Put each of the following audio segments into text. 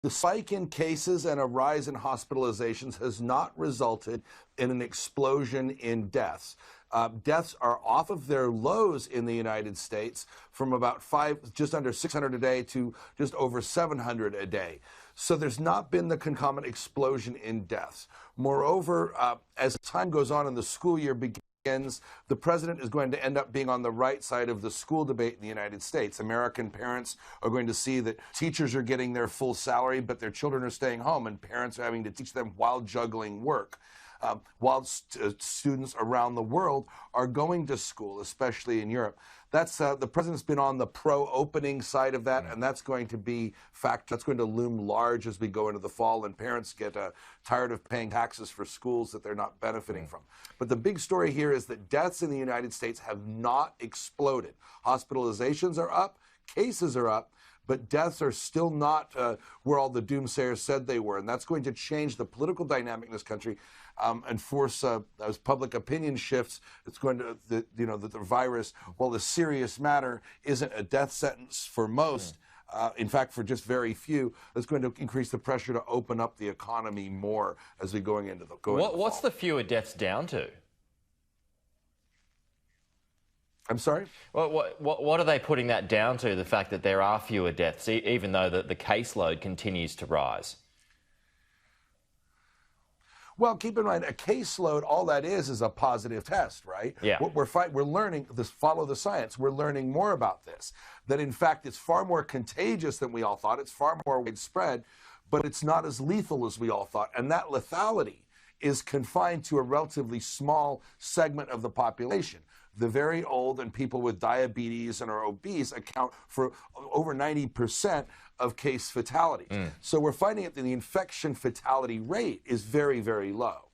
The spike in cases and a rise in hospitalizations has not resulted in an explosion in deaths. Deaths are off of their lows in the United States from about just under 600 a day to just over 700 a day. So there's not been the concomitant explosion in deaths. Moreover, as time goes on and the school year begins, the president is going to end up being on the right side of the school debate in the United States. American parents are going to see that teachers are getting their full salary, but their children are staying home, and parents are having to teach them while juggling work. While students around the world are going to school, especially in Europe. That's the president's been on the pro-opening side of that, and that's going to loom large as we go into the fall, and parents get tired of paying taxes for schools that they're not benefiting from. But the big story here is that deaths in the United States have not exploded. Hospitalizations are up, cases are up, but deaths are still not where all the doomsayers said they were, and that's going to change the political dynamic in this country and force, as public opinion shifts, it's going to, the virus, while the serious matter isn't a death sentence for most, in fact, for just very few, it's going to increase the pressure to open up the economy more as we going into the What's the fewer deaths down to? I'm sorry? Well, what are they putting that down to, the fact that there are fewer deaths, even though the caseload continues to rise? Well, keep in mind, a caseload, all that is a positive test, right? Yeah. What we're learning, follow the science, we're learning more about this, that in fact it's far more contagious than we all thought, it's far more widespread, but it's not as lethal as we all thought. And that lethality is confined to a relatively small segment of the population. The very old and people with diabetes and are obese account for over 90% of case fatalities. So we're finding that the infection fatality rate is very, very low.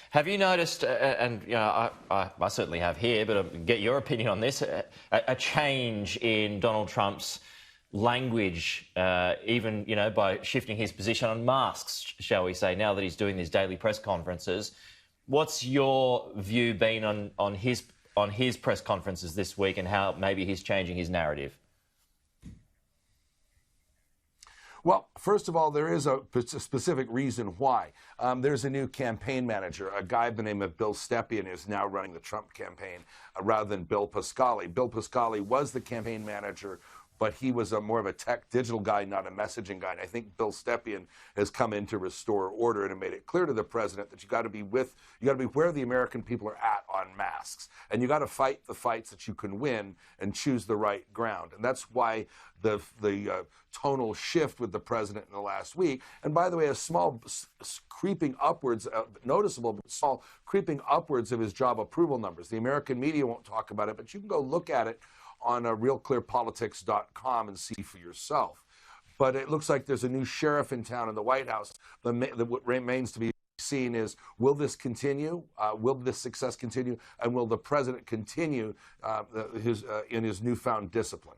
Have you noticed, and I certainly have here, but I'll get your opinion on this, a change in Donald Trump's language, even by shifting his position on masks, shall we say, now that he's doing these daily press conferences? What's your view been on his press conferences this week, and how maybe he's changing his narrative? Well, first of all, there is a specific reason why. There's a new campaign manager, a guy by the name of Bill Stepien, who's now running the Trump campaign rather than Bill Pascali. Bill Pascali was the campaign manager, but he was more of a tech digital guy, not a messaging guy. And I think Bill Stepien has come in to restore order and made it clear to the president that you got to be where the American people are at on masks. And you got to fight the fights that you can win and choose the right ground. And that's why the tonal shift with the president in the last week. And by the way, a small creeping upwards, noticeable, but small creeping upwards of his job approval numbers. The American media won't talk about it, but you can go look at it on realclearpolitics.com and see for yourself. But it looks like there's a new sheriff in town in the White House. What remains to be seen is, will this continue? Will this success continue? And will the president continue in his newfound discipline?